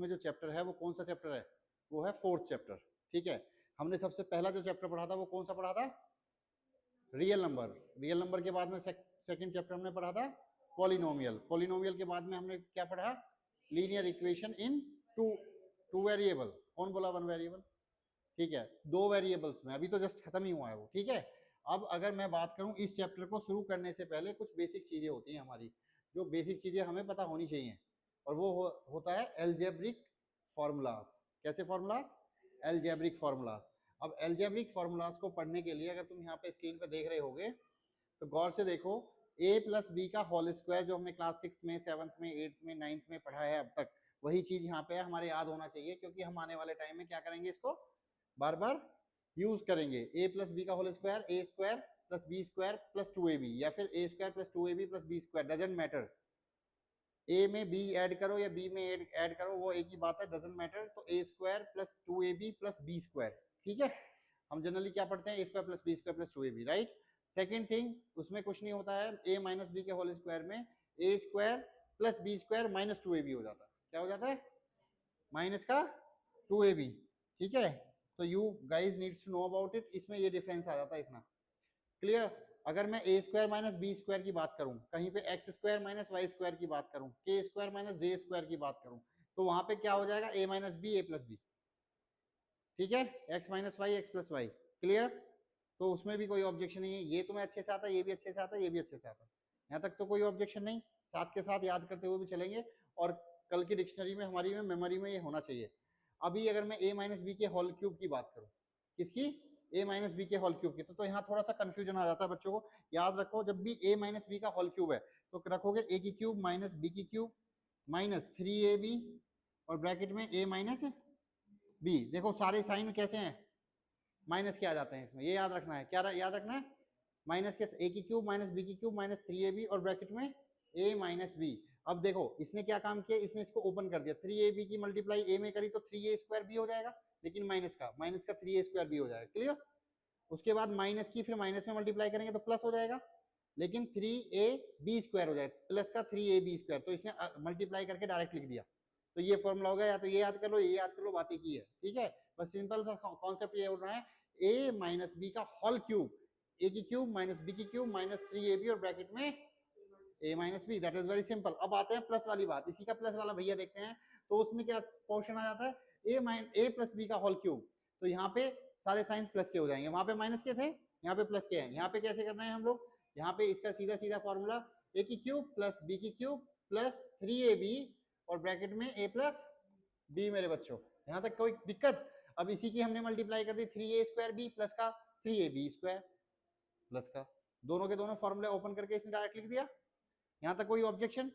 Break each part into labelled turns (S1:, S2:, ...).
S1: उसमें जो चैप्टर है वो कौन सा चैप्टर है, वो है 4th चैप्टर। ठीक है, हमने सबसे पहला जो चैप्टर पढ़ा था वो कौन सा पढ़ा था, रियल नंबर। रियल नंबर के बाद में सेकंड चैप्टर हमने पढ़ा था पॉलिनोमियल। पॉलिनोमियल के बाद में हमने क्या पढ़ा, linear equation in two variable. कौन बोला 1 वेरिएबल, ठीक है, 2 वेरिएबल्स में, अभी तो जस्ट खत्म ही हुआ है वो। ठीक है, अब अगर मैं बात करूं इस चैप्टर को शुरू करने से पहले कुछ बेसिक चीजें होती हैं हमारी, जो बेसिक चीजें हमें पता होनी चाहिए, और वो होता है एल्जेब्रिक फॉर्मूलाज। कैसे फॉर्मूलाज, एल्जेब्रिक फॉर्मूलाज। अब एल्जेब्रिक फॉर्मूलाज को पढ़ने के लिए अगर तुम यहाँ पे स्क्रीन पे देख रहे होगे तो गौर से देखो, a प्लस बी का होल स्क्वायर जो हमने क्लास 6 में, 7th में, 8th में, 9th में पढ़ा है अब तक, वही चीज यहाँ पे हमारे याद होना चाहिए, क्योंकि हम आने वाले टाइम में क्या करेंगे, इसको बार बार यूज करेंगे। a प्लस बी का whole square, a square plus B square plus 2ab, या फिर a square plus 2ab plus B square, doesn't matter. a में b ऐड करो या b में ऐड करो, वो एक ही बात है, डजेंट मैटर। तो a square plus 2ab plus B square. ठीक है, हम जनरली क्या पढ़ते हैं, a square plus B square plus 2ab, right. Second thing, उसमें कुछ नहीं होता है, a माइनस बी के होल स्क्वायर में a square plus B square minus 2ab हो जाता है। क्या हो जाता है, माइनस का 2ab। ठीक है, तो you guys needs to know about it, इसमें ये डिफरेंस आ जाता है इतना। क्लियर। अगर मैं a square minus b square की बात करूं, कहीं पे x square minus y square की बात करूं, के स्क्वायर माइनस जे स्क्वायर की बात करूं, तो वहां पे क्या हो जाएगा, a minus b, a plus b. ठीक है, x minus y, x plus y. Clear, तो उसमें भी कोई ऑब्जेक्शन नहीं है, ये तुम्हें अच्छे से आता है, ये भी अच्छे से आता है, ये भी अच्छे से आता है, यहाँ तक तो कोई ऑब्जेक्शन नहीं, साथ के साथ याद करते हुए भी चलेंगे, और कल की डिक्शनरी में हमारी में मेमोरी में ये होना चाहिए। अभी अगर मैं ए माइनस बी के होल क्यूब की बात करूं, किसकी, ए माइनस बी के होल क्यूब की, तो यहाँ थोड़ा सा कंफ्यूजन आ जाता है बच्चों को। याद रखो, जब भी ए माइनस बी का होल क्यूब है तो रखोगे ए की क्यूब माइनस बी की क्यूब माइनस 3ab और ब्रैकेट में ए माइनस बी। देखो सारे साइन कैसे हैं, माइनस के आ जाते हैं इसमें, ये याद रखना है। क्या याद रखना है, माइनस के, ए की क्यूब माइनस बी की क्यूब माइनस 3ab और ब्रैकेट में ए माइनस बी। अब देखो इसने क्या काम किया, इसने इसको ओपन कर दिया, 3ab की मल्टीप्लाई ए में करी तो 3a स्क्वायर बी हो जाएगा, लेकिन माइनस का 3a स्क्वायर बी हो जाएगा। क्लियर, उसके बाद माइनस की फिर माइनस में मल्टीप्लाई करेंगे तो प्लस हो जाएगा, लेकिन 3ab स्क्वायर हो जाएगा, प्लस का 3ab स्क्वायर, तो इसने मल्टीप्लाई करके डायरेक्ट लिख दिया। तो ये फॉर्मूला होगा, या तो ये याद कर लो, ये याद कर लो, बात की है। ठीक है, बस सिंपल सा कॉन्सेप्ट ये हो रहा है, a माइनस बी का होल क्यूब, a की क्यूब माइनस बी की क्यूब माइनस 3ab और ब्रैकेट में a minus b. That is very simple. अब आते हैं प्लस वाली बात, इसी का प्लस वाला भैया देखते हैं, तो उसमें क्या पोर्शन आ जाता है, a प्लस बी का होल क्यूब, तो यहाँ पे सारे साइन प्लस के हो जाएंगे, वहां पे माइनस के थे, यहाँ पे प्लस के हैं। यहाँ पे कैसे करना है हम लोग, यहाँ पे इसका सीधा सीधा फॉर्मूला, a की क्यूब प्लस बी की क्यूब प्लस 3ab और ब्रैकेट में a प्लस बी। मेरे बच्चों यहाँ तक कोई दिक्कत, अब इसी की हमने मल्टीप्लाई कर दी, 3a स्क्वायर बी प्लस का 3ab स्क्वायर प्लस का, दोनों के दोनों फॉर्मूले ओपन करके इसने डायरेक्ट लिख दिया। यहाँ तक कोई ऑब्जेक्शन,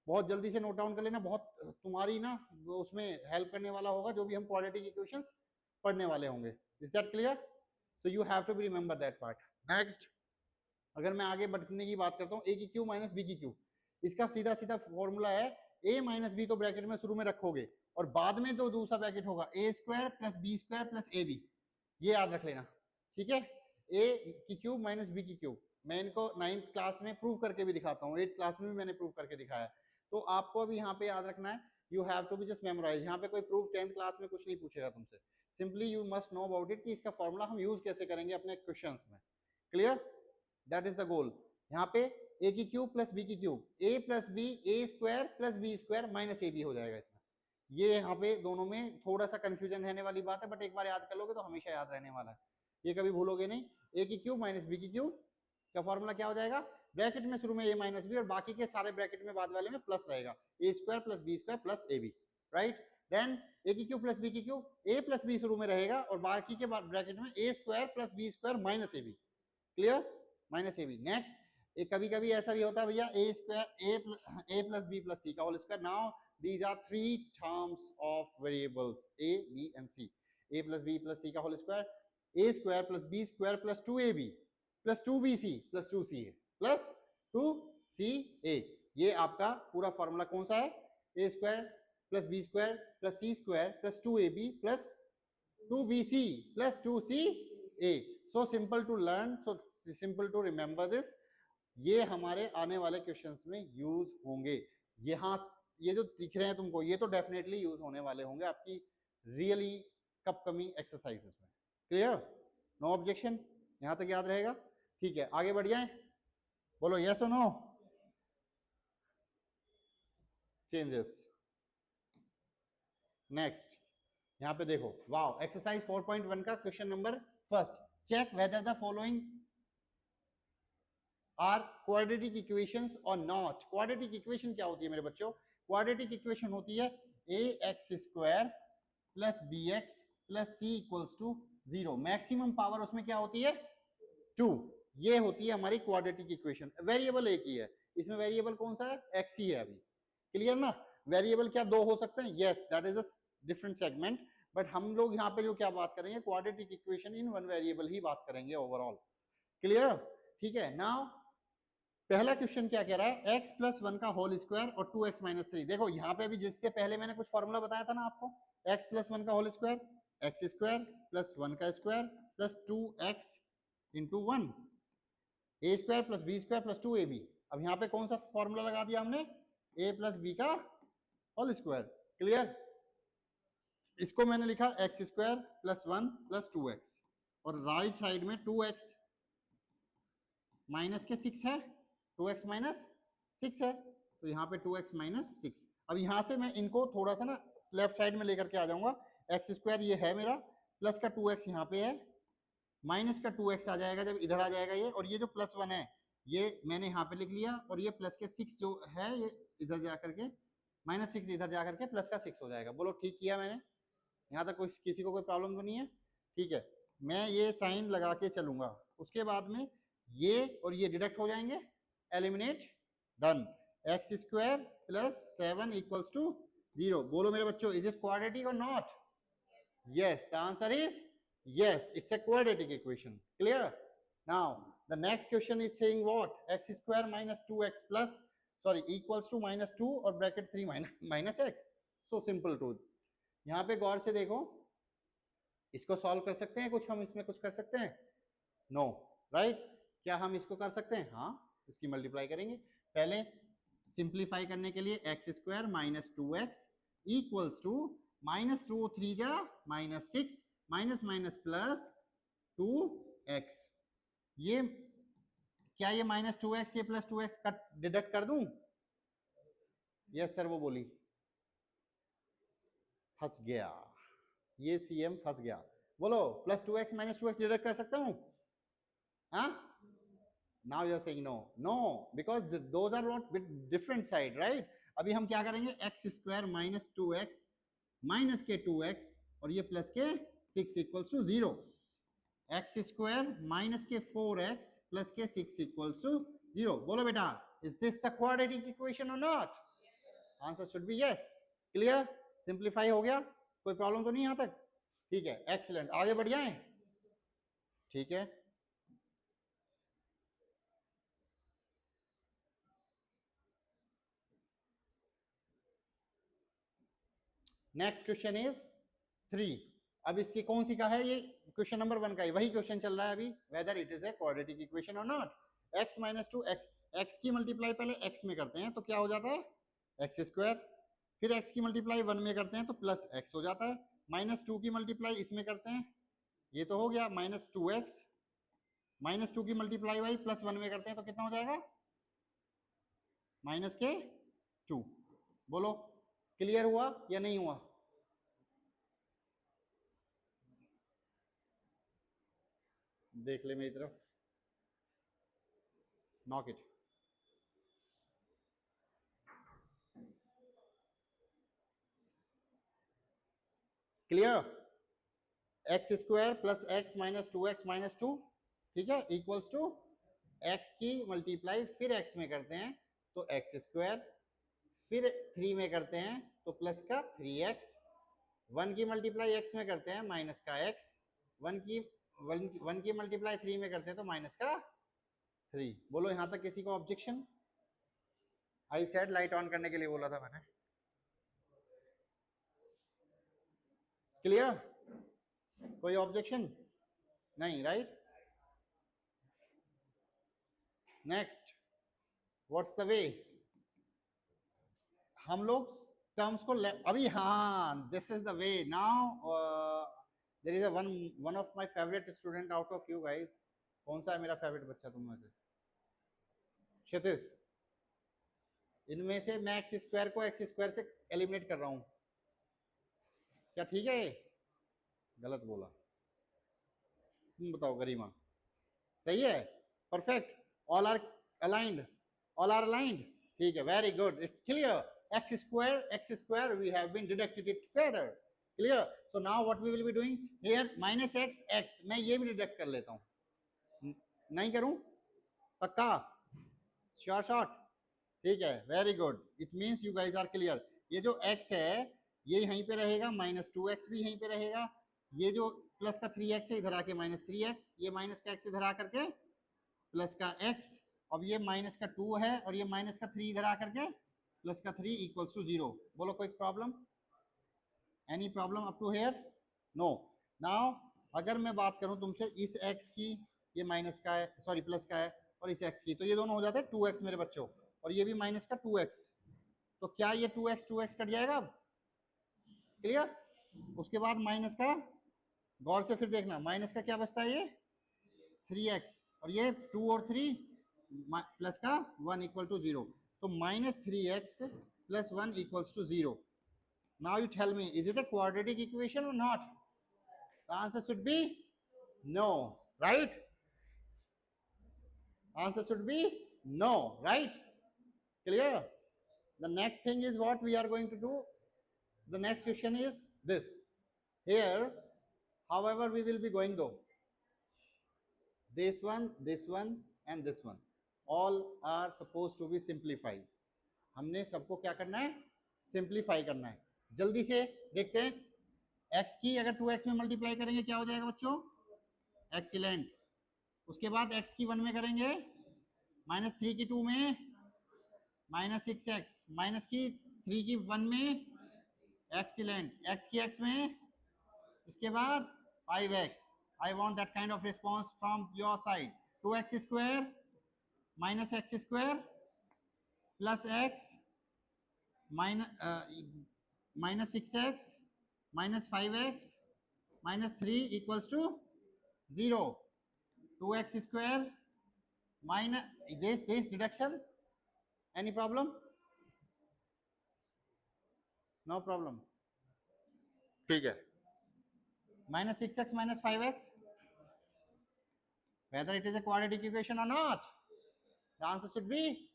S1: बहुत जल्दी से नोट डाउन कर लेना, बहुत तुम्हारी ना उसमें हेल्प करने वाला होगा जो भी हम क्वाड्रेटिक इक्वेशंस पढ़ने वाले होंगे। Is that clear, so you have to be remember that part. Next, अगर मैं आगे बढ़ने की बात करता हूँ, ए की क्यूब माइनस बी की क्यूब, इसका सीधा सीधा फॉर्मूला है, ए माइनस बी तो ब्रैकेट में शुरू में रखोगे, और बाद में तो दूसरा ब्रैकेट होगा A square plus B square plus A B, ये याद रख लेना। ठीक है, ए की क्यूब माइनस बी की क्यूब, मैं इनको 9th क्लास में प्रूव करके भी दिखाता हूँ, 8th क्लास में भी मैंने प्रूव करके दिखाया, तो आपको अभी यहाँ पे याद रखना है, you have to be just memorise. यहाँ पे कोई प्रूफ 10th क्लास में कुछ नहीं पूछेगा तुमसे, simply you must know about it कि इसका फॉर्मूला हम यूज कैसे करेंगे अपने क्वेश्चंस में। Clear, that is the goal. यहाँ पे ए की क्यूब प्लस बी की cube, A plus b, a square plus B square minus A b हो जाएगा इसमें। ये यहाँ पे दोनों में थोड़ा सा कंफ्यूजन रहने वाली बात है, बट एक बार याद कर लोगे तो हमेशा याद रहने वाला है, ये कभी भूलोगे नहीं। ए की क्यूब माइनस बी की क्यूब का फॉर्मूला क्या हो जाएगा, ब्रैकेट में शुरू में ए माइनस बी और बाकी के सारे ब्रैकेट में बाद वाले में प्लस रहेगा, A square plus B square plus A B, right. Then A की क्यूब प्लस बी की क्यूब, ए प्लस बी शुरू में रहेगा और बाकी के ब्रैकेट में A square plus B square minus A B. Clear, minus A B. Next, एक कभी कभी ऐसा भी होता है भैया, A square A plus B plus C का whole square. Now these are 3 terms of variables A B and C, A plus B plus C का whole square, A square plus B square plus 2ab plus 2bc plus 2ca plus 2ca। ये आपका पूरा formula कौन सा है, A square plus B square plus C square plus 2ab plus 2bc plus 2ca। So simple to learn, so simple to remember this, ये हमारे आने वाले क्वेश्चंस में यूज होंगे। यहां ये जो दिख रहे हैं तुमको ये तो डेफिनेटली यूज होने वाले होंगे आपकी रियली कप कमिंग एक्सरसाइजेस में। क्लियर? No objection? यहां तक याद रहेगा? ठीक है, आगे बढ़ जाएं। बोलो यस और नो। चेंजेस। नेक्स्ट यहां पे देखो, वाओ, एक्सरसाइज 4.1 का question number first, check whether the following are quadratic equations और नॉट। क्वाड्रेटिक इक्वेशन क्या होती है मेरे बच्चों? क्वाड्रेटिक इक्वेशन होती है A X square plus B X plus C equals to 0। Maximum power उसमें क्या होती है? 2। ये होती है हमारी क्वाड्रेटिक इक्वेशन। वेरिएबल एक ही है, इसमें वेरिएबल कौन सा है? एक्स ही है अभी। क्लियर ना? वेरिएबल क्या दो हो सकते हैं? Yes, that is a different segment, but हम लोग यहाँ पे जो क्या बात करेंगे, quadratic equation in one variable ही बात करेंगे ओवरऑल। क्लियर? ठीक है। नाउ पहला क्वेश्चन क्या कह रहा है? x प्लस वन का होल स्क्वायर और 2x माइनस 3। देखो यहाँ पे भी जिससे पहले मैंने कुछ फॉर्मूला बताया था ना आपको, x प्लस वन का whole square, X square plus one का square plus 2x into one, A square plus B square plus 2ab। अब यहाँ पे कौन सा फॉर्मूला लगा दिया हमने? a प्लस बी का होल स्क्वायर। क्लियर? इसको मैंने लिखा x square plus one plus 2x, और राइट साइड में 2x माइनस के 6 है, 2x माइनस 6 है, तो यहाँ पे 2x माइनस 6। अब यहाँ से मैं इनको थोड़ा सा ना लेफ्ट साइड में लेकर के आ जाऊंगा। एक्स स्क्वायर ये है मेरा, प्लस का 2x यहाँ पे है, माइनस का 2x आ जाएगा जब इधर आ जाएगा ये, और ये जो प्लस वन है ये मैंने यहाँ पे लिख लिया, और ये प्लस के 6 जो है ये इधर जा करके माइनस 6 इधर जा करके प्लस का 6 हो जाएगा। बोलो ठीक किया मैंने? यहाँ तक कुछ किसी को कोई प्रॉब्लम तो नहीं है? ठीक है, मैं ये साइन लगा के चलूंगा, उसके बाद में ये और ये डिडक्ट हो जाएंगे, eliminate, done. X square plus 7 equals to 0। बोलो मेरे बच्चों, इज इट क्वाड्रेटिक और not? Yes, the answer is yes, it's a quadratic equation. Clear? Now the next question is saying what? X square minus 2x plus, sorry, equals to minus 2 और bracket 3 minus x. So simple truth. यहाँ पे गौर से देखो, इसको solve कर सकते हैं कुछ हम इसमें कुछ कर सकते हैं? No, right? क्या हम इसको कर सकते हैं? हाँ, इसकी मल्टीप्लाई करेंगे। पहले सिंप्लीफाई करने के लिए x square minus 2x equals to minus 2 3 जा minus 6 minus minus plus 2x। ये क्या, ये माइनस 2x ये प्लस 2x कट डिडक्ट कर दूं? यस सर, वो बोली फंस गया, ये सीएम फंस गया। बोलो plus 2x minus 2x deduct कर सकता हूं? हाँ? Now you are saying no. No, because those are not different side, right? अभी हम क्या करेंगे? x square minus 2x minus के 2x और ये प्लस के 6 equals to 0। X square minus के 4x प्लस के 6 इक्वल्स टू 0। बोलो बेटा, is this the quadratic equation और not? Answer should be yes. Clear? Simplify हो गया? कोई प्रॉब्लम तो नहीं यहां तक? ठीक है, एक्सीलेंट। आगे बढ़ जाएं? ठीक है, नेक्स्ट क्वेश्चन इज 3। अब इसकी कौन सी का है? ये क्वेश्चन नंबर 1 का ही वही क्वेश्चन चल रहा है अभी, weather it is a quadratic equation और नॉट। x माइनस 2 x की मल्टीप्लाई पहले x में करते हैं तो क्या हो जाता है? एक्स स्क्वायर, फिर x की मल्टीप्लाई 1 में करते हैं तो प्लस x हो जाता है, माइनस 2 की मल्टीप्लाई इसमें करते हैं, ये तो हो गया माइनस 2x, माइनस 2 की मल्टीप्लाई भाई प्लस 1 में करते हैं तो कितना हो जाएगा? माइनस के 2। बोलो क्लियर हुआ या नहीं हुआ? देख ले मेरी तरफ, knock it. Clear? X square plus x minus 2x minus 2, ठीक है, इक्वल्स टू एक्स की मल्टीप्लाई फिर एक्स में करते हैं तो एक्स स्क्वायर, फिर 3 में करते हैं तो प्लस का 3x, 1 की मल्टीप्लाई एक्स में करते हैं माइनस का x, 1 की मल्टीप्लाई 3 में करते हैं तो माइनस का 3। बोलो यहां तक किसी को objection? I said light on करने के लिए बोला था मैंने। क्लियर? कोई ऑब्जेक्शन नहीं, right? Next, what's the way? हम लोग टर्म्स को अभी, हाँ, this is the way now. There is a one of my favourite student out of you guys. कौन सा है मेरा फेवरेट बच्चा तुम में से? क्षितिज। इनमें से मैं एक्स स्क्वायर को एक्स स्क्वायर से एलिमिनेट कर रहा हूं, क्या ठीक है ये? गलत बोला? तुम बताओ गरिमा, सही है? Perfect. All are aligned, all are aligned. ठीक है, very good, it's clear. X square we have been deducted it together, clear. So now what we will be doing here, minus x x, मैं ये भी deduct कर लेता हूं। नहीं करूं? पक्का? Sure shot? ठीक है, very good, it means you guys are clear. ये जो x है ये यहीं पे रहेगा, माइनस 2x भी यहीं पे रहेगा, ये जो प्लस का 3x है इधर आके माइनस 3x, ये माइनस का x इधर आकर के प्लस का x, अब ये माइनस का 2 है और ये माइनस का 3 इधर आकर के प्लस का 3 इक्वल्स टू 0। बोलो कोई problem? Any problem up to here? No. Now अगर मैं बात करूं तुमसे इस x की, ये माइनस का है, सॉरी प्लस का है, और इस x की, तो ये दोनों हो जाते हैं 2x मेरे बच्चों, और ये भी माइनस का 2x, तो क्या ये 2x कट जाएगा अब? क्लियर? उसके बाद माइनस का, गौर से फिर देखना, माइनस का क्या बचता है, ये 3x, और ये 2 और 3 प्लस का 1 इक्वल टू 0, तो minus 3x plus 1 equals to 0। Now you tell me, is it a quadratic equation और not? The answer should be no, right? Answer should be no, right? Clear? The next thing is what we are going to do. The next question is this. Here, however, we will be going though. This one, and this one. All are supposed to be simplified. हमने सबको क्या करना है? Simplify करना है। जल्दी से देखते हैं, x की अगर 2x में मल्टीप्लाई करेंगे क्या हो जाएगा बच्चों? एक्सीलेंट। उसके बाद x की 1 में करेंगे, माइनस 3 की 2 में माइनस 6x, माइनस की 3 की 1 में एक्सीलेंट, x की x में, इसके बाद 5x। I want that kind of response from your side. 2x square minus x square plus x minus 6x minus 5x minus 3 equals to 0. 2x square minus this deduction. Any problem? No problem. ठीक है, minus 6x minus 5x, whether it is a quadratic equation or not, the answer should be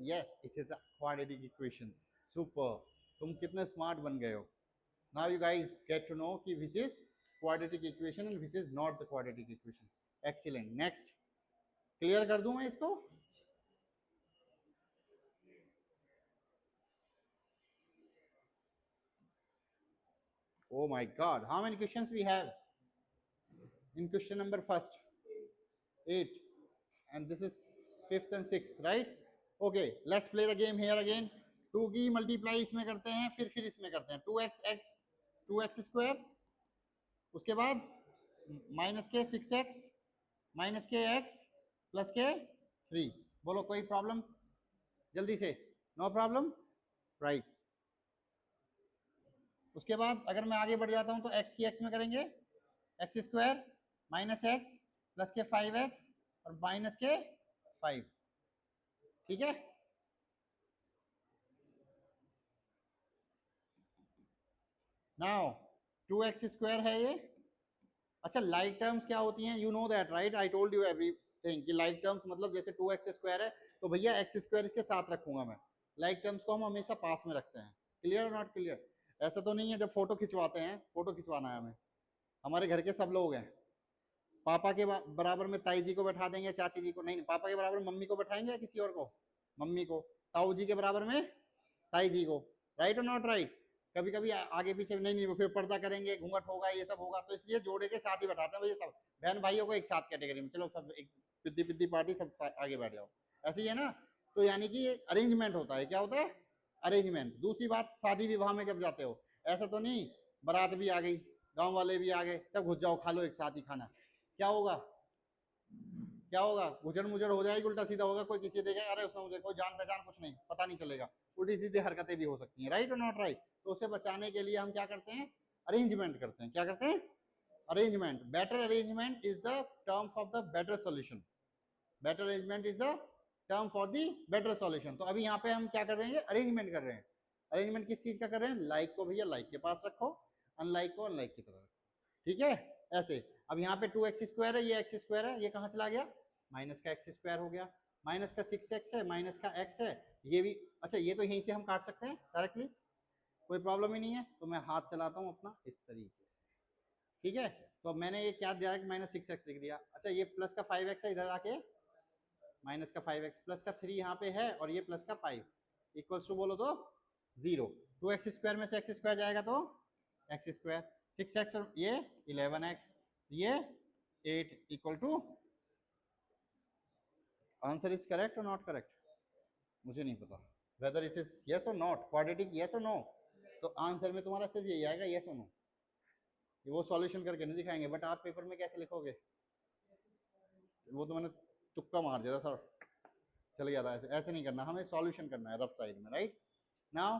S1: yes, it is a quadratic equation. Super, तुम कितने smart बन गए हो। Now you guys get to know कि which is quadratic equation and which is not the quadratic equation. Excellent. Next, clear कर दूं मैं इसको? Oh my God, how many questions we have? In question number first, 8, and this is 5th and 6th, right? Okay, let's play the game here again. 2 की multiply इसमें करते हैं, फिर इसमें करते हैं, 2x स्क्वायर, उसके बाद माइनस के 6x माइनस के x प्लस के 3। बोलो कोई प्रॉब्लम? जल्दी से, नो प्रॉब्लम, राइट। उसके बाद अगर मैं आगे बढ़ जाता हूं तो x की x में करेंगे, x square minus x plus के 5x और माइनस के 5, ठीक है? नाउ 2x स्क्वायर है ये। अच्छा, लाइक टर्म्स क्या होती हैं? You know that, right? I told you everything कि लाइक टर्म्स मतलब जैसे 2x स्क्वायर है तो भैया x स्क्वायर इसके साथ रखूंगा मैं। लाइक टर्म्स को हम हमेशा पास में रखते हैं। Clear or not clear? ऐसा तो नहीं है जब फोटो खिंचवाते हैं, फोटो खिंचवाना है हमें, हमारे घर के सब लोग हैं, पापा के बराबर में ताई जी को बैठा देंगे, चाची जी को नहीं, पापा के बराबर मम्मी को बैठाएंगे या किसी और को? मम्मी को। ताऊ जी के बराबर में ताई जी को, राइट और नॉट राइट? कभी कभी आगे पीछे नहीं वो फिर पर्दा करेंगे, घूंघट होगा, ये सब होगा, तो इसलिए जोड़े के साथ ही बैठाते हैं भैया सब बहन भाइयों को एक साथ कैटेगरी में, चलो सब एक पिद्दी पिद्दी पार्टी, सब आगे बैठ जाओ, ऐसे ही है ना? तो यानी कि अरेंजमेंट होता है। क्या होता है? अरेंजमेंट। दूसरी बात, शादी विवाह में जब जाते हो ऐसा तो नहीं बारात भी आ गई, गांव वाले भी आ गए, सब घुस जाओ, खा लो एक साथ ही खाना, क्या होगा? क्या होगा, गुजर मुजर हो जाएगी, उल्टा सीधा होगा, कोई किसी देखेगा अरे उसने मुझे, कोई जान पहचान कुछ नहीं, पता नहीं चलेगा, उल्टी सीधी हरकतें भी हो सकती हैं, राइट और नॉट राइट। तो उसे बचाने के लिए हम क्या करते हैं, अरेंजमेंट करते हैं। क्या करते हैं, arrangement. Better arrangement is the term of the better solution. Better arrangement is the term for the better solution. तो अभी यहाँ पे हम क्या कर रहे हैं, अरेंजमेंट कर रहे हैं। अरेंजमेंट किस चीज का कर रहे हैं, लाइक को भैया लाइक के पास रखो, अनलाइक को अनलाइक की तरह रखो, ठीक है ऐसे। अब यहाँ पे 2x² है, ये x² है, ये कहाँ चला गया, माइनस का x² हो गया, माइनस का 6x है, माइनस का x है, ये भी, अच्छा ये तो यहीं से हम काट सकते हैं डायरेक्टली, कोई प्रॉब्लम ही नहीं है। तो मैं हाथ चलाता हूँ अपना इस तरीके से, ठीक है। तो मैंने ये क्या दिया, -6x लिख दिया। अच्छा ये प्लस का 5x है, इधर आके माइनस का 5x, प्लस का 3 यहाँ पे है, और ये प्लस का 5 इक्वल्स टू बोलो तो 0। 2x² में से x² जाएगा तो x², 6x और ये 11x, ये 8 equal to, answer is correct और नॉट करेक्ट, मुझे नहीं पता वेदर इट इज यस और नॉट, क्वाड्रेटिक यस और नो। तो आंसर में तुम्हारा सिर्फ यही आएगा, यस और नो। वो सॉल्यूशन करके नहीं दिखाएंगे, बट आप पेपर में कैसे लिखोगे, वो तो मैंने तुक्का मार दिया था सर, चल गया था। ऐसे ऐसे नहीं करना, हमें सॉल्यूशन करना है रफ साइड में, राइट। नाउ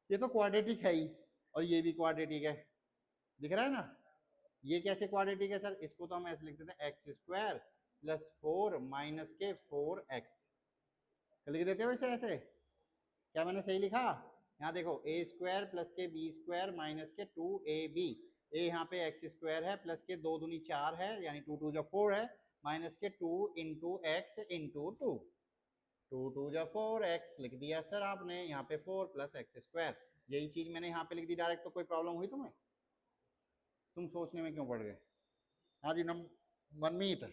S1: ये तो क्वाड्रेटिक है ही, और ये भी क्वाड्रेटिक है, दिख रहा है ना। ये कैसे क्वाड्रेटिक है सर, इसको तो हम ऐसे लिख देते हैं x² + 4 माइनस के 4x, लिख देते हो इसे ऐसे। क्या मैंने सही लिखा, यहाँ देखो a² + के b² माइनस के 2ab, ए यहाँ पे x² है, प्लस के 2 दूनी 4 है, यानी 2 2 4 है, माइनस के 2 इंटू x इंटू 2, 2 2 4x लिख दिया सर आपने, यहाँ पे 4 + x², यही चीज मैंने यहाँ पे लिख दी डायरेक्ट। तो कोई प्रॉब्लम हुई तुम्हें, तुम सोचने में क्यों पड़ गए। हाँ जी मनमीत,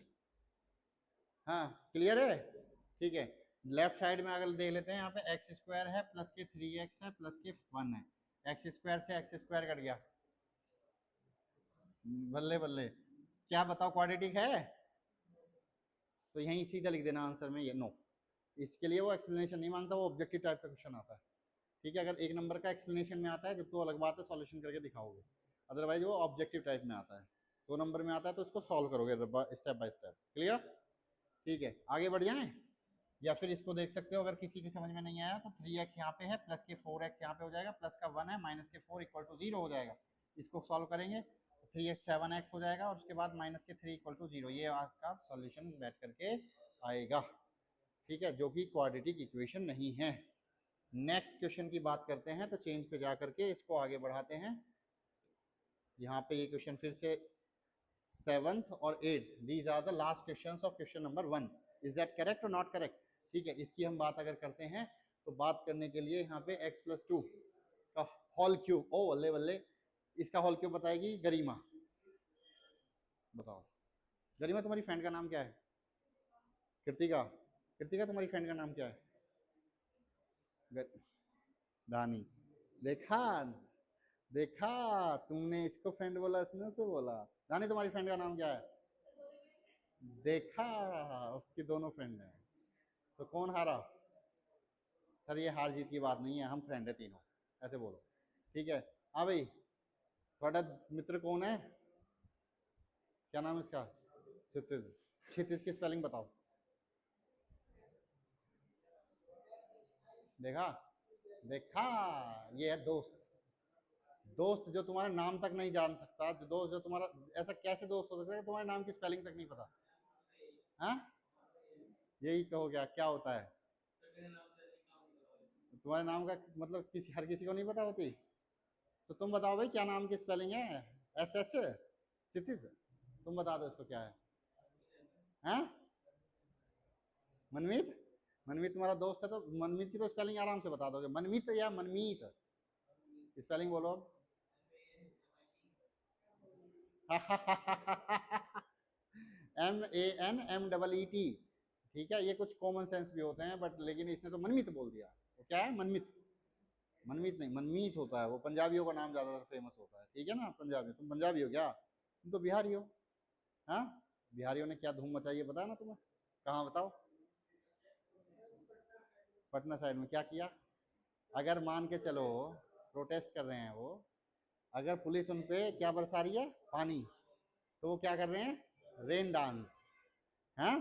S1: हाँ क्लियर है, ठीक है। लेफ्ट साइड में अगर देख लेते हैं, यहाँ पे x² है, प्लस के 3x है, प्लस के 1 है, x² से x² कट गया, बल्ले बल्ले। क्या बताओ क्वाड्रेटिक है, तो यहीं सीधा लिख देना आंसर में ये नो। इसके लिए वो एक्सप्लेनेशन नहीं मांगता, वो ऑब्जेक्टिव टाइप का क्वेश्चन आता है, ठीक है। अगर 1 नंबर का एक्सप्लेनेशन में आता है जब, तो अलग बात है, सॉल्यूशन करके दिखाओगे, अदरवाइज वो ऑब्जेक्टिव टाइप में आता है। 2 नंबर में आता है तो उसको सॉल्व करोगे स्टेप बाय स्टेप, क्लियर, ठीक है। आगे बढ़ जाएं, या फिर इसको देख सकते हो, अगर किसी की समझ में नहीं आया तो 3x यहाँ पे है, प्लस के 4x यहाँ पे हो जाएगा, प्लस का 1 है, माइनस के 4 इक्वल टू 0 हो जाएगा। इसको सॉल्व करेंगे तो 3x 7x हो जाएगा, और उसके बाद माइनस के 3 इक्वल टू 0, ये आज का सॉल्यूशन बैठ करके आएगा, ठीक है, जो कि क्वाड्रेटिक इक्वेशन नहीं है। नेक्स्ट क्वेश्चन की बात करते हैं, तो चेंज पे जा करके इसको आगे बढ़ाते हैं। यहाँ पे ये क्वेश्चन फिर से 7th और 8th, these are the last questions of question number 1, is that correct और नॉट करेक्ट, ठीक है। इसकी हम बात अगर करते हैं, तो बात करने के लिए यहाँ पे x+2 का होल क्यूब, ओ बल्ले बल्ले, इसका होल क्यूब बताएगी गरिमा। बताओ गरिमा, तुम्हारी फ्रेंड का नाम क्या है, कृतिका, कृतिका तुम्हारी फ्रेंड का नाम क्या है, रानी। देखा, देखा, तुमने इसको फ्रेंड बोला, इसने उसे बोला। रानी तुम्हारी फ्रेंड का नाम क्या है, देखा, उसकी दोनों फ्रेंड हैं। तो कौन हारा, सर ये हार जीत की बात नहीं है, हम फ्रेंड है तीनों, ऐसे बोलो, ठीक है। हाँ भाई, थोड़ा मित्र कौन है, क्या नाम है इसका, क्षितिज। क्षितिज की स्पेलिंग बताओ, देखा, देखा, ये है दोस्त। दोस्त जो तुम्हारा नाम तक नहीं जान सकता, जो दोस्त जो तुम्हारा, ऐसा कैसे दोस्त हो सकता है तुम्हारे नाम की स्पेलिंग तक नहीं पता, हाँ, यही तो हो गया, क्या होता है, तुम्हारे नाम का मतलब किसी, हर किसी को नहीं पता होती। तो तुम बताओ भाई क्या नाम की स्पेलिंग है, SH, क्षितिज, तुम बता दो इसको क्या है, हाँ, मनमीत। मनमीत तुम्हारा दोस्त है, तो मनमीत की तो स्पेलिंग आराम से बता दोगे, मनमीत या मनमीत, स्पेलिंग बोलो MANMEET, ठीक है। ये कुछ कॉमन सेंस भी होते हैं, बट लेकिन इसने तो मनमीत बोल दिया, वो क्या है मनमीत, मनमीत नहीं मनमीत होता है, वो पंजाबियों का नाम ज्यादातर फेमस होता है, ठीक है ना। पंजाबी, तुम पंजाबी हो क्या, तुम तो बिहारी हो, हाँ। बिहारियों ने क्या धूम मचाई है पता है ना तुम्हें, कहाँ बताओ, पटना साइड में क्या किया, अगर मान के चलो प्रोटेस्ट कर रहे हैं वो, अगर पुलिस उन पे क्या बरसा रही है, पानी, तो वो क्या कर रहे हैं, रेन डांस, हैं।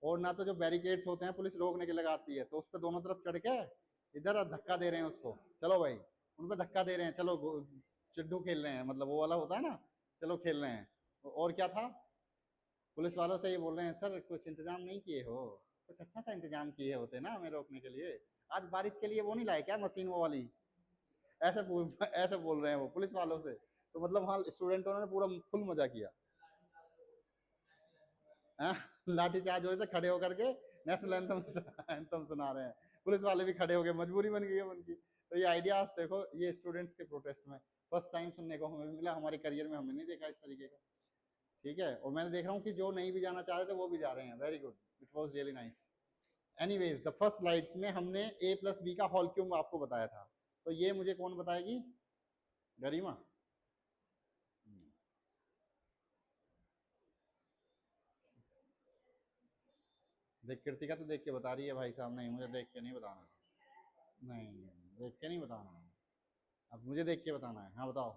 S1: और ना तो जो बैरिकेड्स होते हैं पुलिस रोकने के लगाती है, तो उस पर दोनों तरफ चढ़ के इधर धक्का दे रहे हैं उसको, चलो भाई उन पर धक्का दे रहे हैं, चलो चिड्डू खेल रहे हैं, मतलब वो वाला होता है ना, चलो खेल रहे हैं। और क्या था, पुलिस वालों से ये बोल रहे हैं सर कुछ इंतजाम नहीं किए हो, कुछ अच्छा सा इंतजाम किए होते ना हमें रोकने के लिए, आज बारिश के लिए वो नहीं लाए क्या मशीन वो वाली, ऐसे बोल रहे हैं वो पुलिस वालों से। तो मतलब वहाँ स्टूडेंटों ने पूरा फुल मजा किया। हाँ, लाठी चार्ज हो रहे थे, खड़े होकर के नेशनल एंथम एंथम सुना रहे हैं, पुलिस वाले भी खड़े हो गए, मजबूरी बन गई है उनकी। तो ये आइडियाज देखो, ये स्टूडेंट्स के प्रोटेस्ट में फर्स्ट टाइम सुनने को हमें भी मिला, हमारे करियर में हमने नहीं देखा इस तरीके का। ठीक है, और मैंने देख रहा हूँ कि जो नहीं भी जाना चाह रहे थे वो भी जा रहे हैं, very good, it was really nice. Anyways the first slides में हमने a प्लस बी का होल क्यूब आपको बताया था, तो ये मुझे कौन बताएगी, गरिमा। देख कृतिका तो देख के बता रही है भाई साहब, नहीं मुझे देख के नहीं बताना, नहीं देख के नहीं बताना, अब मुझे देख के बताना है, हाँ बताओ।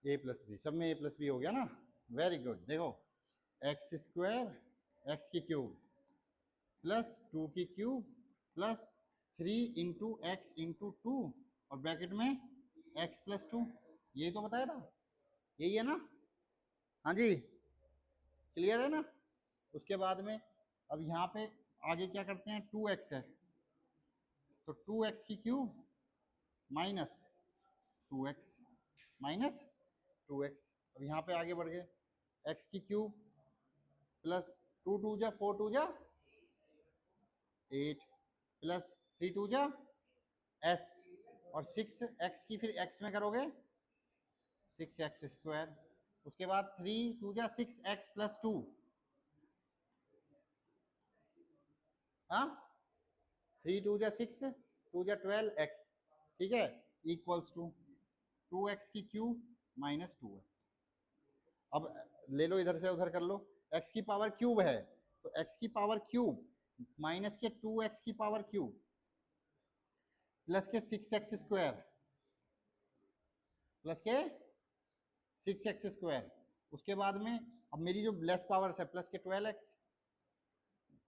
S1: ए प्लस बी, सब में ए प्लस बी हो गया ना, वेरी गुड। देखो एक्स स्क्वायर एक्स की क्यूब प्लस टू की cube plus three into x into two और ब्रैकेट में एक्स प्लस टू, यही तो बताया था, यही है ना। हाँ जी, क्लियर है ना। उसके बाद में अब यहाँ पे आगे क्या करते हैं, टू एक्स है तो टू एक्स की cube minus two x minus two x. अब यहाँ पे आगे बढ़ गए, एक्स की क्यूब प्लस टू टू जा फोर टू जा एट प्लस थ्री टू जा एस और सिक्स एक्स की फिर एक्स में करोगे सिक्स एक्स स्क्वायर। उसके बाद थ्री टू जा सिक्स एक्स प्लस टू, हाँ थ्री टू जा सिक्स टू जा ट्वेल्व एक्स, ठीक है, इक्वल्स टू टू एक्स की क्यूब माइनस टू एक्स। अब ले लो इधर से उधर कर लो, एक्स की पावर क्यूब है तो एक्स की पावर क्यूब माइनस के टू एक्स की पावर क्यूब प्लस के सिक्स एक्स स्क्वायर प्लस के सिक्स एक्स स्क्वायर। उसके बाद में अब मेरी जो लेस पावर है प्लस के ट्वेल्व एक्स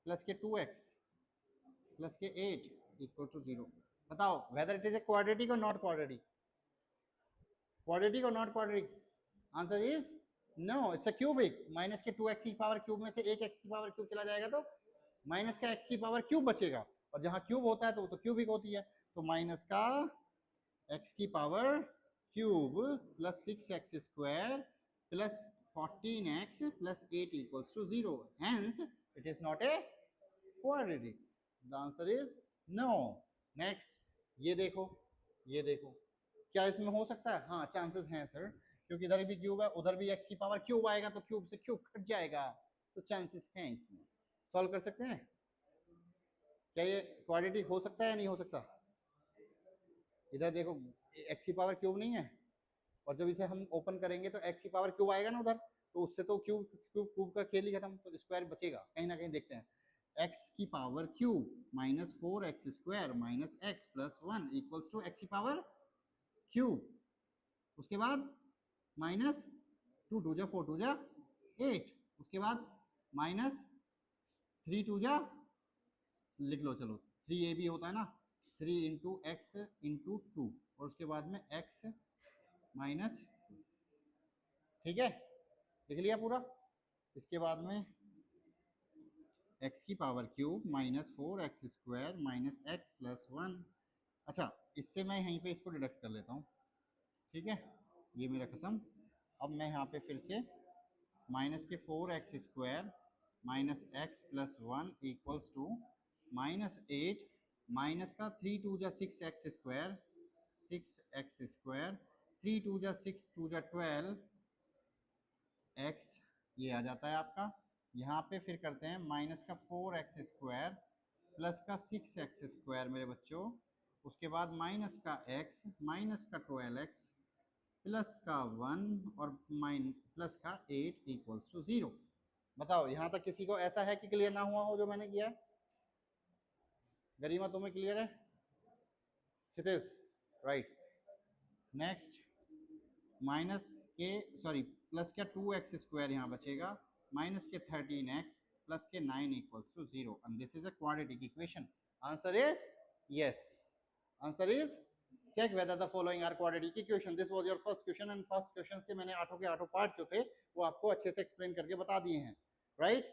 S1: प्लस के टू एक्स प्लस के एट इक्वल टू जीरो। बताओ whether it is a quadratic और नॉट क्वाड्रेटिक, क्वाड्रेटिक और not quadratic, answer is no, it's a cubic. Minus के टू एक्स की power cube में से एक एक्स की पावर क्यूब चला जाएगा तो माइनस का एक्स की पावर क्यूब बचेगा, और जहां क्यूब होता है तो वो तो क्यूबिक होती है, तो माइनस का एक्स की power cube plus six x square plus 14x plus 8 equals to 0. Hence, it is not a quadratic. The answer is no. Next, ये देखो, ये देखो, क्या इसमें हो सकता है, हाँ चांसेस हैं सर, क्योंकि इधर भी क्यूब है उधर भी एक्स की पावर क्यूब आएगा तो क्यूब से क्यूब कट जाएगा, तो चांसेस हैं इसमें, सॉल्व कर सकते हैं। क्या ये क्वाड्रेटिक हो सकता है या नहीं हो सकता, इधर देखो एक्स की पावर क्यूब नहीं है, और जब इसे हम ओपन करेंगे तो एक्स की पावर क्यूब आएगा ना उधर, तो उससे तो क्यूब क्यूब क्यूब का खेल ही खत्म, तो स्क्वायर बचेगा कहीं ना कहीं, देखते हैं। एक्स की power cube minus four x square minus x plus one equals to x की पावर क्यूब, उसके बाद माइनस टू टू जा फोर टू जा एट, उसके बाद माइनस थ्री टू जा, लिख लो चलो थ्री ए भी होता है ना, three into x into two और उसके बाद में एक्स माइनस, ठीक है लिख लिया पूरा। इसके बाद में एक्स की power cube minus four x square minus x plus one. अच्छा, इससे मैं यहीं पे इसको डिडक्ट कर लेता हूँ, ठीक है, ये मेरा खत्म। अब मैं यहाँ पे फिर से माइनस के four x square minus x plus one equals to minus eight minus का थ्री टू जा six x square six x square three two जा सिक्स टू जा ट्वेल्व एक्स, ये आ जाता है आपका। यहाँ पे फिर करते हैं माइनस का फोर एक्स स्क्वायर प्लस का सिक्स एक्स स्क्वायर मेरे बच्चों, उसके बाद माइनस का एक्स माइनस का ट्वेल्व एक्स प्लस का वन और प्लस का एट इक्वल्स टू जीरो। बताओ यहाँ तक किसी को ऐसा है कि क्लियर ना हुआ हो जो मैंने किया, गरिमा तुम्हें क्लियर है, क्षितिज राइट। नेक्स्ट माइनस के सॉरी प्लस का 2x² यहाँ बचेगा माइनस के 13x प्लस के 9 equals to 0 and this is a quadratic equation. Answer is yes. Answer is check whether the following are quadratic equation. This was your first question and first questions के मैंने आठों के आठों part जो थे वो आपको अच्छे से एक्सप्लेन करके बता दिए हैं. Right?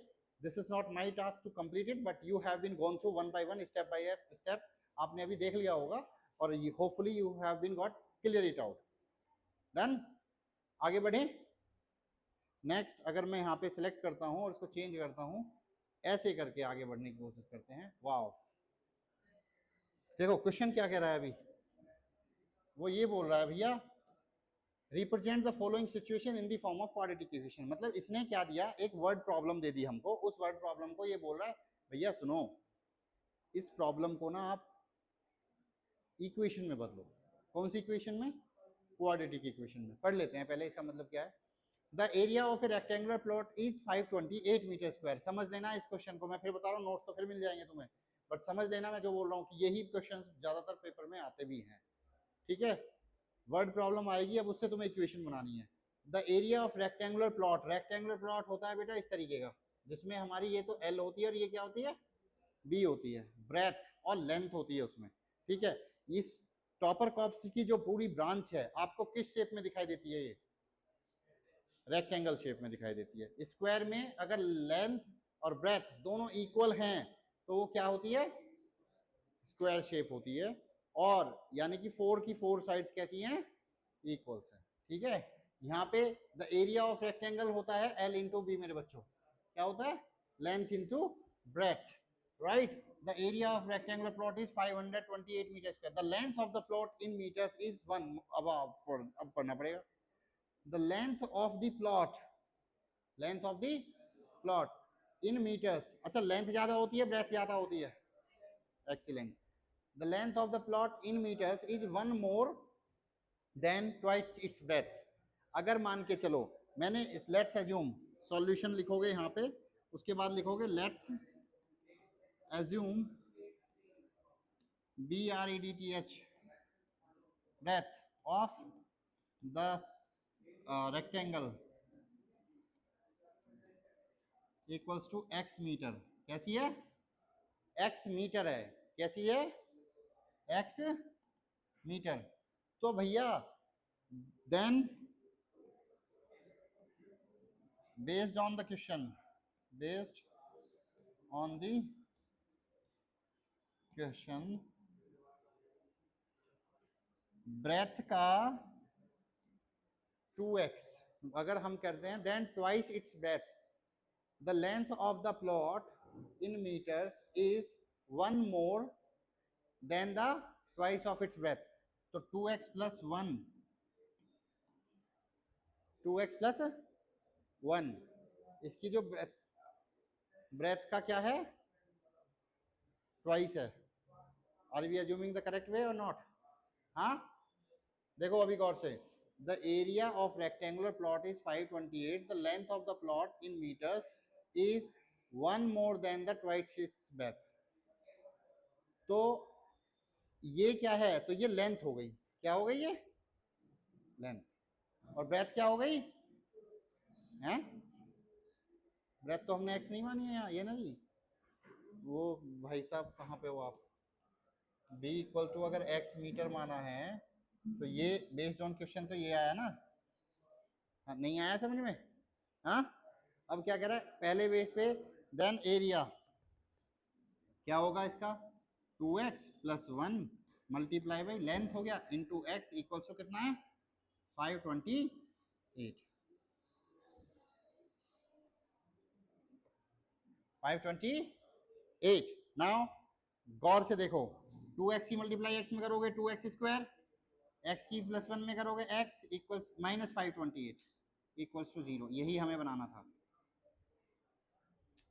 S1: This is not my task to complete it, but you have been gone through one by one, step by step. आपने अभी देख लिया होगा और hopefully you have been got clear it out. Done? आगे बढ़े. नेक्स्ट अगर मैं यहाँ पे सिलेक्ट करता हूँ और इसको चेंज करता हूँ, ऐसे करके आगे बढ़ने की कोशिश करते हैं. वाओ, देखो क्वेश्चन क्या कह रहा है अभी. वो ये बोल रहा है भैया represent the following situation in the form of quadratic equation. मतलब इसने क्या दिया, एक वर्ड प्रॉब्लम दे दी हमको. उस वर्ड प्रॉब्लम को ये बोल रहा है भैया सुनो, इस प्रॉब्लम को ना आप इक्वेशन में बदलो. कौन सी इक्वेशन में? क्वाड्रेटिक इक्वेशन में. पढ़ लेते हैं पहले इसका मतलब क्या है. The area of a rectangular plot is 528 metre square. समझ लेना इस क्वेश्चन को. मैं फिर बता रहा हूँ, नोट्स तो फिर मिल जाएंगे तुम्हें, बट समझ लेना मैं जो बोल रहा हूँ कि यही क्वेश्चन ज्यादातर पेपर में आते भी हैं. ठीक है, वर्ड प्रॉब्लम आएगी, अब उससे तुम्हें इक्वेशन बनानी है. The area of rectangular plot. Rectangular plot होता है बेटा इस तरीके का, जिसमें हमारी ये तो एल होती है और ये क्या होती है, बी होती है. ब्रेथ और लेंथ होती है उसमें. ठीक है, इस टॉपर कॉर्प्स की जो पूरी ब्रांच है आपको किस शेप में दिखाई देती है? ये रेक्टेंगल शेप में दिखाई देती है. स्क्वायर में अगर लेंथ और ब्रेथ दोनों इक्वल हैं तो वो क्या होती है? स्क्वायर शेप होती है. और यानी कि 4 की 4 साइड्स कैसी हैं? इक्वल्स हैं. ठीक है, यहाँ पे द एरिया ऑफ रेक्टेंगल होता है L इंटू बी. मेरे बच्चों क्या होता है? Length into breadth. Right. The area of rectangular plot is 528 metre square. The length of the plot in metres is 1. अब पढ़ना पड़ेगा. the length of the plot in meters. अच्छा, लेंथ ज्यादा होती है, ब्रेथ ज्यादा होती है. Excellent. the length of the plot in meters is 1 more than twice its breadth. अगर मान के चलो मैंने इस लेट्स अज्यूम, सॉल्यूशन लिखोगे यहाँ पे, उसके बाद लिखोगे let's assume BREDTH breadth of the rectangle equals to x metre. कैसी है? x मीटर है. कैसी है? x metre. तो भैया then based on the question breadth का 2x अगर हम करते हैं, then twice its breadth. The length of the plot in metres is 1 more than the twice of its breadth. तो 2x प्लस 1, 2x प्लस 1, इसकी जो ब्रेथ का क्या है? ट्वाइस है. Are we assuming the correct way और not? हाँ, देखो अभी गौर से. The area of rectangular plot is 528. The length of the plot in meters is 1 more than the twice its breadth. तो ये क्या है? तो ये लेंथ हो गई. क्या हो गई? ये लेंथ. और ब्रेथ क्या हो गई? हैं? ब्रेथ तो हमने x नहीं मानी है. ये ना जी, वो भाई साहब कहाँ पे हो आप? b इक्वल टू अगर x मीटर माना है तो ये बेस्ड ऑन क्वेश्चन तो ये आया ना. हाँ, नहीं आया समझ में? हाँ, अब क्या कह रहा है? पहले बेस पे देन एरिया क्या होगा इसका? 2x plus 1 multiply by length हो गया इंटू x इक्वल्स टू कितना है? 528. 528. नाउ गौर से देखो, 2x की मल्टीप्लाई x में करोगे 2x स्क्वायर, x की प्लस 1 में करोगे x equals minus 528 equals to 0. यही हमें बनाना था.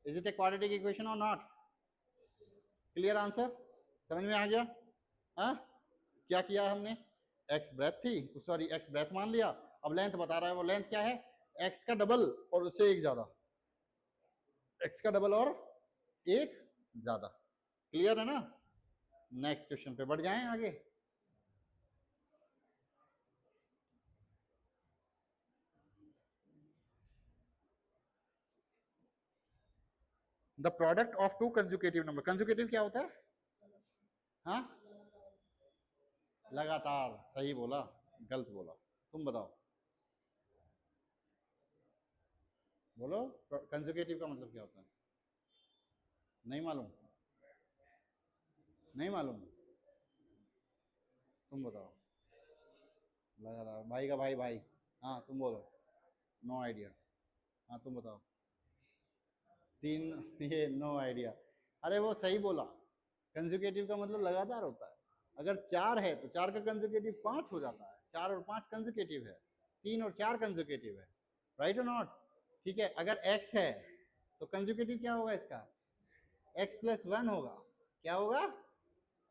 S1: Is it a quadratic equation और नॉट? Clear answer? समझ में आ गया? हाँ, क्या किया हमने? x ब्रेथ थी, सॉरी x ब्रेथ मान लिया. अब लेंथ बता रहा है, वो लेंथ क्या है? x का डबल और उससे एक ज्यादा. x का डबल और एक ज्यादा. क्लियर है ना? नेक्स्ट क्वेश्चन पे बढ़ जाएं आगे. The product of two conjugative number. Conjugative क्या होता है? हाँ, लगातार। सही बोला, गलत बोला। तुम बताओ, बोलो कंजुकेटिव का मतलब क्या होता है? नहीं मालूम? नहीं मालूम? तुम बताओ। लगातार, भाई का भाई भाई। हाँ तुम बोलो। No idea. हाँ तुम बताओ। तीन ये नो आइडिया। अरे वो सही बोला, कंजुकेटिव का मतलब लगातार होता है। अगर चार है तो चार का कंजुकेटिव पांच हो जाता है, चार और पांच कंजुकेटिव है, तीन और चार कंजुकेटिव है। राइट और नॉट? ठीक है, अगर x है तो कंजुकेटिव क्या होगा इसका? x प्लस वन होगा। क्या होगा?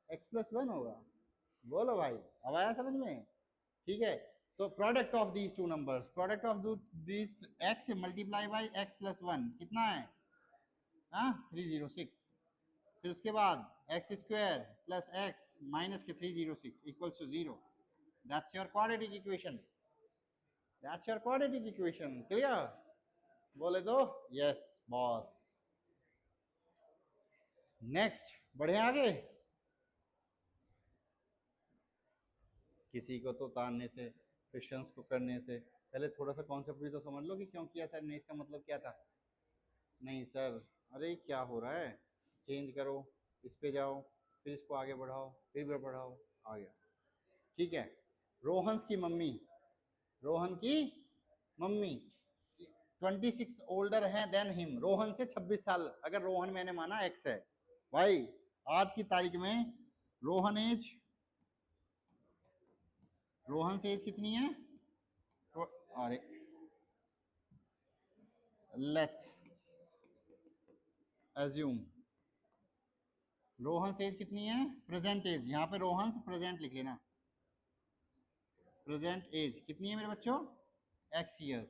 S1: x प्लस वन होगा। बोलो भाई, अब आया समझ में? ठीक है, तो product of these two numbers, product of these x multiply by x plus one कितना है? हाँ 306। फिर उसके बाद x square plus x minus के 306 equals to 0। That's your quadratic equation. That's your quadratic equation. Clear? बोले तो यस बॉस। नेक्स्ट बढ़े आगे। किसी को तो तारने से, क्वेश्चंस को करने से पहले थोड़ा सा कॉन्सेप्ट भी तो समझ लो कि क्यों किया सर ने, इसका मतलब क्या था। नहीं सर, अरे क्या हो रहा है, चेंज करो, इस पे जाओ, फिर इसको आगे बढ़ाओ, फिर बढ़ाओ, आ गया। ठीक है, रोहन्स की मम्मी, रोहन की मम्मी 26 ओल्डर है देन हिम। रोहन से 26 साल, अगर रोहन मैंने माना एक्स है भाई, आज की तारीख में रोहन एज, रोहन से एज कितनी है? अरे लेट्स एज्यूम रोहन से एज कितनी है? प्रेजेंट एज, यहाँ पे रोहन प्रेजेंट लिख लेना। प्रेजेंट एज कितनी है मेरे बच्चों? X years.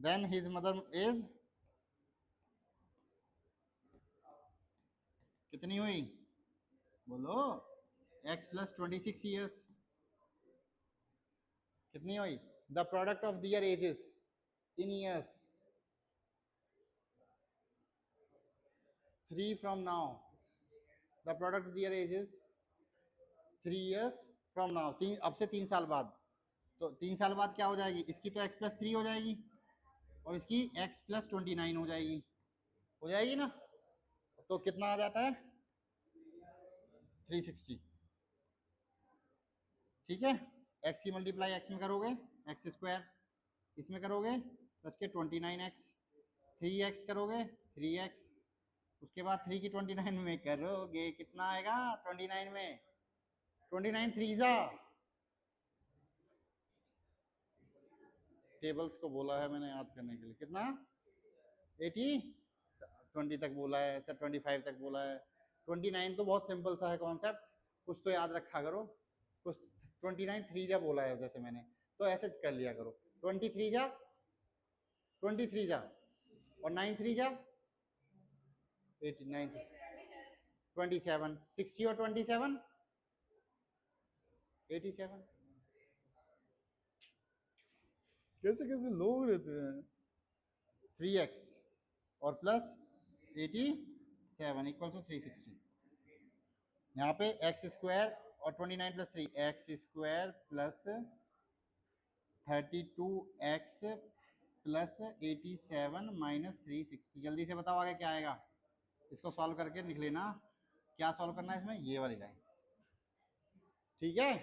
S1: Then his mother age कितनी हुई? बोलो। एक्स प्लस 26 ईयर्स कितनी हुई? The product of their ages in years 3 from now. The product of their ages 3 years from now, तीन अब से 3 साल बाद। तो 3 साल बाद क्या हो जाएगी? इसकी तो x प्लस 3 हो जाएगी और इसकी x प्लस 29 हो जाएगी। हो जाएगी ना? तो कितना आ जाता है? 360। ठीक है, x की मल्टीप्लाई x में करोगे एक्स स्क्वायर, इसमें करोगे प्लस के 29x, 3x करोगे 3x, उसके बाद 3 की 29 में करोगे कितना आएगा? 29 में 29 थ्री जा, टेबल्स को बोला है मैंने याद करने के लिए। कितना? 80, 20 तक बोला है सर, 25 तक बोला है। 29 तो बहुत सिंपल सा है कॉन्सेप्ट, कुछ तो याद रखा करो। कुछ 29 थ्री जा बोला है जैसे मैंने, तो ऐसे कर लिया करो। 23 जा, 23 जा और 9 थ्री जा 89, 27, 60 और 27 87। कैसे कैसे लोग रहते हैं। 3x और प्लस 87 इक्वल टू 360। यहाँ पे एक्स स्क्वायर और 29 plus 3, x square plus 32x plus 87 minus 360। जल्दी से बताओ आगे क्या आएगा। इसको सॉल्व करके लिख लेना। क्या सॉल्व करना है इसमें? ये वाली लाइन। ठीक है,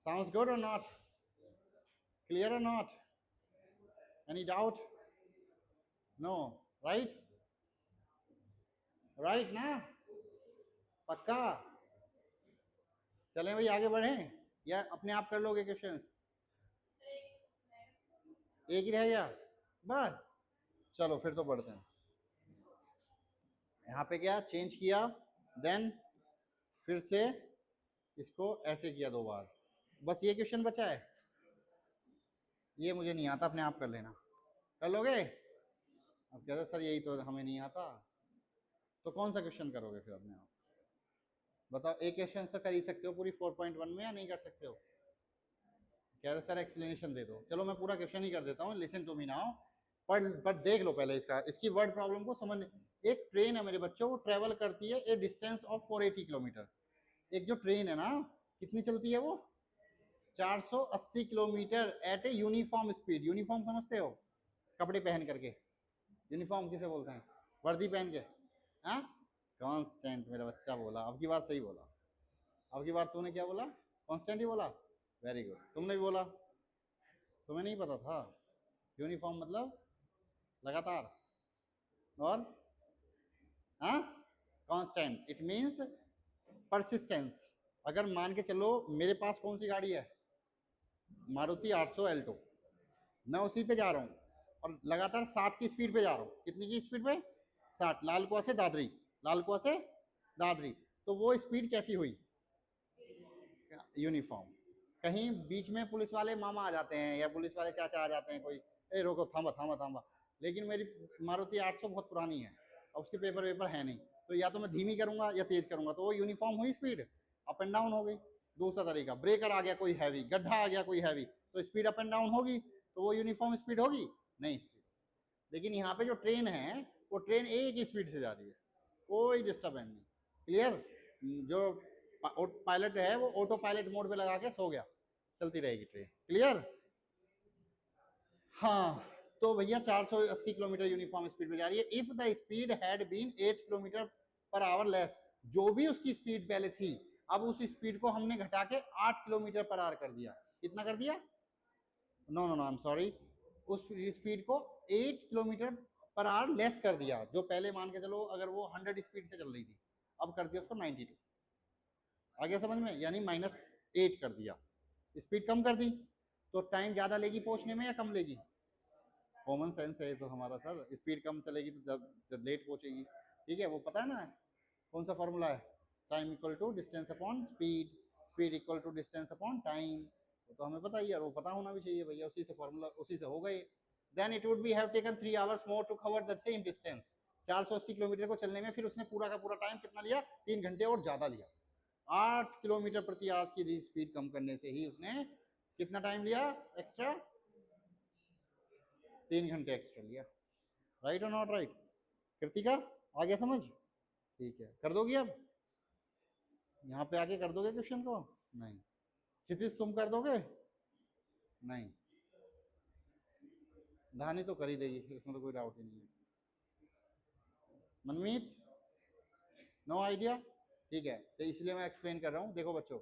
S1: sounds good or not? Clear or not? Any doubt? No? Right? Right ना? पक्का? चलें भाई आगे बढ़ें या अपने आप कर लोगे क्वेश्चंस? एक ही रह गया बस। चलो फिर तो बढ़ते हैं। यहाँ पे क्या चेंज किया, देन फिर से इसको ऐसे किया 2 बार, बस ये क्वेश्चन बचा है। ये मुझे नहीं आता, अपने आप कर लेना। कर लोगे? अब कहते सर यही तो हमें नहीं आता, तो कौन सा क्वेश्चन करोगे फिर अपने आप? बताओ, एक क्वेश्चन तो कर ही सकते हो पूरी 4.1 में या नहीं कर सकते हो? कह रहे सर एक्सप्लेनेशन दे दो। चलो मैं पूरा क्वेश्चन ही कर देता हूँ, लिसन टू मी नाउ। पर देख लो पहले इसकी वर्ड प्रॉब्लम को समझ। एक ट्रेन है मेरे बच्चों, वो ट्रेवल करती है ए डिस्टेंस ऑफ 480 किलोमीटर। एक जो ट्रेन है ना, कितनी चलती है वो? 480 kilometre at a uniform speed. Uniform समझते हो? कपड़े पहन करके यूनिफॉर्म किसे बोलते हैं? वर्दी पहन के। हाँ, कांस्टेंट मेरा बच्चा बोला, अब की बार सही बोला। अब की बार तूने क्या बोला? कांस्टेंट ही बोला। वेरी गुड, तुमने भी बोला। तुम्हें नहीं पता था? यूनिफॉर्म मतलब लगातार, और हाँ, कांस्टेंट इट मींस परसिस्टेंस। अगर मान के चलो मेरे पास कौन सी गाड़ी है? मारुति 800 एल्टो। मैं उसी पे जा रहा हूँ और लगातार 60 की स्पीड पे जा रहा हूँ। कितनी की स्पीड पे? 60। लाल कुआं से दादरी, लाल कुआं से दादरी। तो वो स्पीड कैसी हुई? यूनिफॉर्म। कहीं बीच में पुलिस वाले मामा आ जाते हैं या पुलिस वाले चाचा आ जाते हैं, कोई ए रोको, थामा थामा थामा। लेकिन मेरी मारुति 800 बहुत पुरानी है और उसके पेपर वेपर है नहीं, तो या तो मैं धीमी करूंगा या तेज करूंगा, तो वो यूनिफॉर्म हुई स्पीड, अप एंड डाउन हो गई। दूसरा तरीका, ब्रेकर आ गया कोई हैवी, गड्ढा आ गया कोई हैवी, तो स्पीड अप एंड डाउन होगी, तो वो यूनिफॉर्म स्पीड होगी नहीं स्पीड। लेकिन यहाँ पे जो ट्रेन है वो ट्रेन एक ही स्पीड से जा रही है, कोई डिस्टर्बेंस नहीं। क्लियर? जो पायलट है वो ऑटो पायलट मोड पे लगा के सो गया, चलती रहेगी ट्रेन। क्लियर? हाँ, तो भैया 480 किलोमीटर यूनिफॉर्म स्पीड में जा रही है। If the speed had been 8 kilometre per hour less, जो भी उसकी स्पीड पहले थी, अब उस स्पीड को हमने घटा के 8 किलोमीटर पर आवर कर दिया। कितना कर दिया? No no no, I am sorry, उस स्पीड को 8 किलोमीटर पर आवर लेस कर दिया। जो पहले मान के चलो अगर वो 100 स्पीड से चल रही थी, अब कर दिया उसको 92। आ गया समझ में? यानी -8 कर दिया, स्पीड कम कर दी, तो टाइम ज्यादा लेगी पहुंचने में या कम लेगी? कॉमन सेंस है तो हमारा सर, स्पीड कम चलेगी तो जब लेट पहुंचेगी। ठीक है, वो पता है ना कौन सा फॉर्मूला है? Time equal to distance upon speed, speed equal to distance upon time. वो तो हमें पता ही है, वो पता होना भी चाहिए भैया, उसी से फॉर्मूला उसी से हो गए। Then it would be have taken 3 hours more to cover the same distance. 480 kilometre को चलने में फिर उसने पूरा का पूरा टाइम कितना लिया? 3 घंटे और ज्यादा लिया। 8 किलोमीटर प्रति आवर्स की स्पीड कम करने से ही उसने कितना टाइम लिया एक्स्ट्रा? 3 घंटे एक्स्ट्रा लिया। राइट और नॉट राइट? कृतिका, आ गया समझ? ठीक है, कर दोगी अब? यहाँ पे आके कर दोगे क्वेश्चन को? नहीं। क्षितिज तुम कर दोगे? नहीं। धानी तो कर ही देगी, इसमें तो कोई डाउट ही नहीं है। मनमीत, नो आइडिया? ठीक है, तो इसलिए मैं एक्सप्लेन कर रहा हूँ। देखो बच्चों,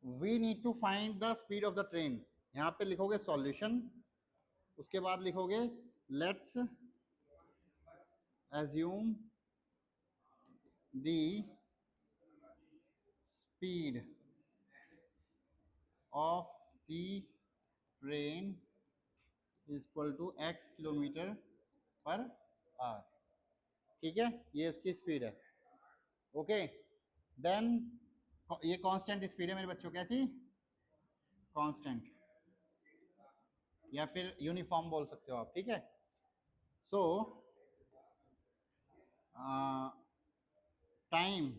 S1: we need to find the speed of the train. यहाँ पे लिखोगे सॉल्यूशन, उसके बाद लिखोगे let's assume the speed of the train is equal to x kilometre per hour. ठीक है, ये उसकी स्पीड है। ओके, देन ये कांस्टेंट स्पीड है मेरे बच्चों, कैसी? कांस्टेंट, या फिर यूनिफॉर्म बोल सकते हो आप। ठीक है, so time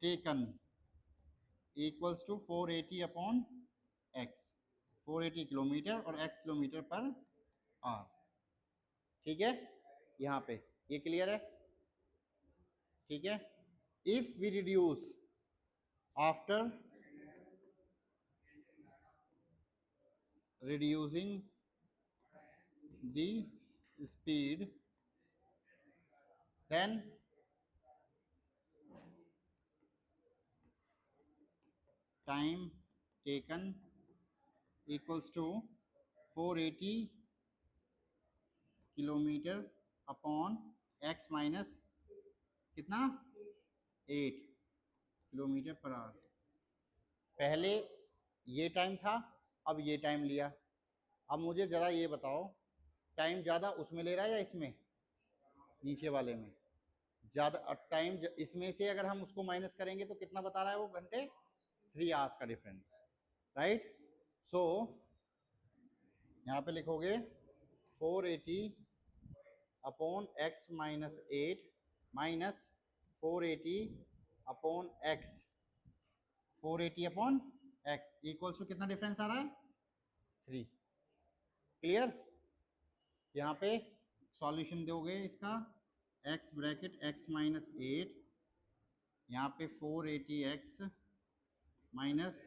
S1: taken equals to 480 upon x. 480 kilometre और x किलोमीटर पर आवर। ठीक है, यहाँ पे ये क्लियर है? ठीक है, if we reduce after reducing the speed then time taken equals to 480 kilometre upon x minus कितना? 8 किलोमीटर पर आवर। पहले ये टाइम था, अब ये टाइम लिया। अब मुझे जरा ये बताओ, टाइम ज़्यादा उसमें ले रहा है या इसमें? नीचे वाले में ज़्यादा टाइम। इसमें से अगर हम उसको माइनस करेंगे तो कितना बता रहा है वो? घंटे, 3 आवर्स का डिफरेंस। राइट? सो यहाँ पे लिखोगे 480 upon x minus 8 minus 480 upon x, 480 upon x equals to कितना डिफरेंस आ रहा है? 3। क्लियर? यहाँ पे सॉल्यूशन दोगे इसका x ब्रैकेट x माइनस 8, यहाँ पे 480x minus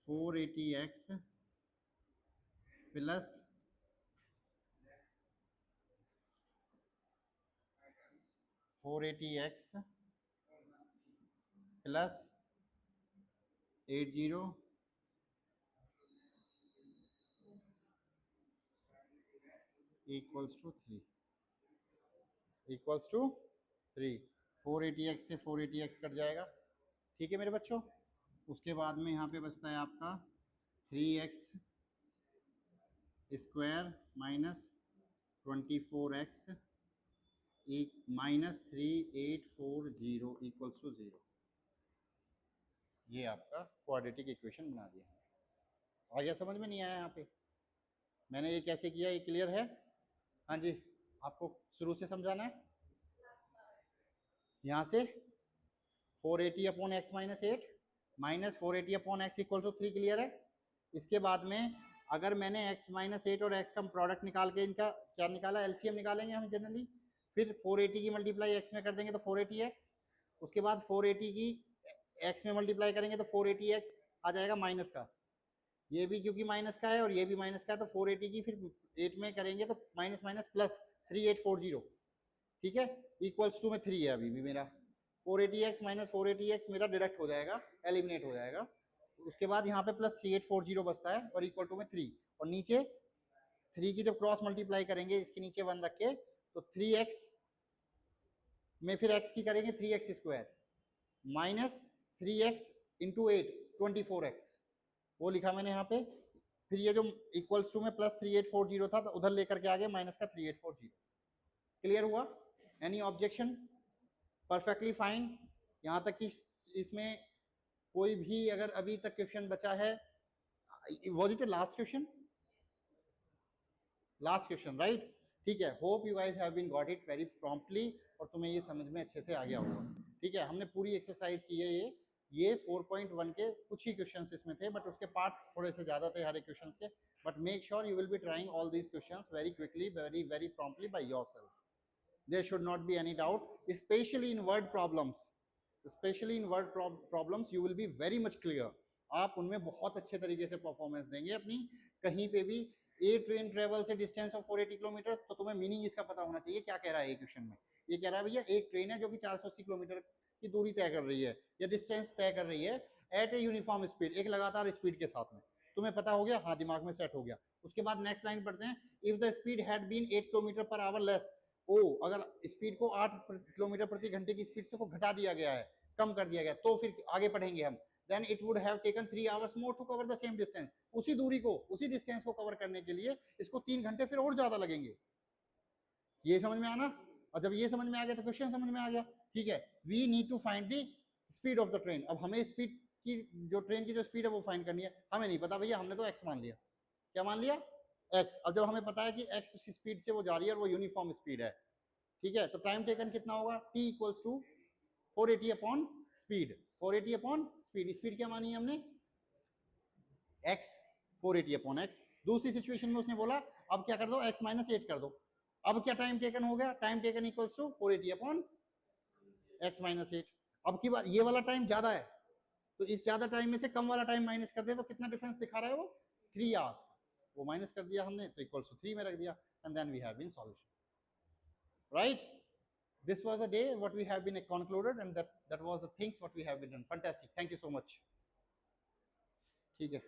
S1: 480x plus 480x plus 80 equals to 3 equals to 3। 480x से 480x कट जाएगा, ठीक है मेरे बच्चों। उसके बाद में यहाँ पे बचता है आपका 3x स्क्वायर माइनस 24x एक माइनस 3840 इक्वल्स टू 0। ये आपका क्वाड्रेटिक इक्वेशन बना दिया। आ गया समझ में? नहीं आया यहाँ पे मैंने ये कैसे किया, ये क्लियर है? हाँ जी, आपको शुरू से समझाना है। यहाँ से 480 upon x minus 8 minus 480 upon x equal to 3, clear है? इसके बाद में अगर मैंने x माइनस 8 और x का प्रोडक्ट निकाल के इनका क्या निकाला, एलसीएम निकालेंगे हम जनरली, फिर 480 की मल्टीप्लाई x में कर देंगे तो 480x, उसके बाद 480 की x में मल्टीप्लाई करेंगे तो 480x आ जाएगा माइनस का, ये भी क्योंकि माइनस का है और ये भी माइनस का है, तो 480 की फिर 8 में करेंगे तो माइनस माइनस प्लस 3840, ठीक है, इक्वल्स टू में 3 है अभी भी मेरा। 480x माइनस 480x मेरा डिडक्ट हो जाएगा, एलिमिनेट हो जाएगा। उसके बाद यहाँ पे प्लस 3840 बचता है और इक्वल टू में 3, और नीचे 3 की जब क्रॉस मल्टीप्लाई करेंगे इसके नीचे 1 रख के तो 3x में फिर x की करेंगे 3x square minus 3x into 8 24x, वो लिखा मैंने यहाँ पे। फिर ये जो इक्वल्स टू में प्लस 3840 था तो उधर लेकर के आगे माइनस का 3840। क्लियर हुआ? Any objection? Perfectly fine. यहाँ तक कि इसमें कोई भी अगर अभी तक क्वेश्चन बचा है, was it last question? Last question, right? ठीक है, hope you guys have been got it very promptly और तुम्हें ये समझ में अच्छे से आ गया होगा। ठीक है, हमने पूरी एक्सरसाइज की है ये 4.1 के कुछ ही क्वेश्चंस इसमें थे, बट उसके पार्ट्स थोड़े से ज्यादा थे हर एक क्वेश्चंस के, but make sure you will be trying all these questions very quickly, very very promptly by yourself. There should not be any doubt, especially in word problems. Especially in word problems, you will be very much clear. आप उनमें बहुत अच्छे तरीके से performance देंगे अपनी। कहीं पे भी ए ट्रेन ट्रेवल से डिस्टेंस ऑफ 480 किलोमीटर, तो तुम्हें मीनिंग इसका पता होना चाहिए क्या कह रहा है ये क्वेश्चन में। ये कह रहा है भैया एक ट्रेन है जो कि 480 किलोमीटर की दूरी तय कर रही है या डिस्टेंस तय कर रही है एट ए यूनिफॉर्म स्पीड, एक लगातार स्पीड के साथ में। तुम्हें पता हो गया? हाँ, दिमाग में सेट हो गया। उसके बाद नेक्स्ट लाइन पढ़ते हैं, if the speed had been 8 kilometre per hour less, अगर स्पीड को 8 किलोमीटर प्रति घंटे की स्पीड से को घटा दिया गया है, कम कर दिया गया, तो फिर आगे पढ़ेंगे हम। Then it would have taken 3 hours more to cover the same distance. उसी दूरी को, उसी डिस्टेंस को कवर करने के लिए इसको 3 घंटे फिर और ज्यादा लगेंगे। ये समझ में आना? और जब ये समझ में आ गया तो क्वेश्चन समझ में आ गया। ठीक है, we need to find the speed of the train. अब हमें स्पीड की, जो ट्रेन की जो स्पीड है वो फाइंड करनी है। हमें नहीं पता भैया, हमने तो एक्स मान लिया। क्या मान लिया? एक्स। अब जब हमें पता है कि एक्स स्पीड से वो जा रही है और वो यूनिफॉर्म स्पीड है, ठीक है, तो टाइम टेकन कितना होगा? t equals to 480 upon speed. 480 upon speed, speed क्या मानी है हमने? x, 480 upon x। दूसरी सिचुएशन में उसने बोला अब क्या कर दो, x माइनस 8 कर दो। अब क्या टाइम टेकन हो गया? Time taken equals to 480 upon x minus 8। अब की बार ये वाला टाइम ज्यादा है, तो इस ज्यादा टाइम में से कम वाला टाइम माइनस कर दे तो कितना डिफरेंस दिखा रहा है वो? 3 आवर्स। वो माइनस कर दिया हमने तो इक्वल्स टू 3 में रख दिया, and then we have been solution, right? This was a day what we have been concluded, and that was the things what we have been done. Fantastic, thank you so much. ठीक है।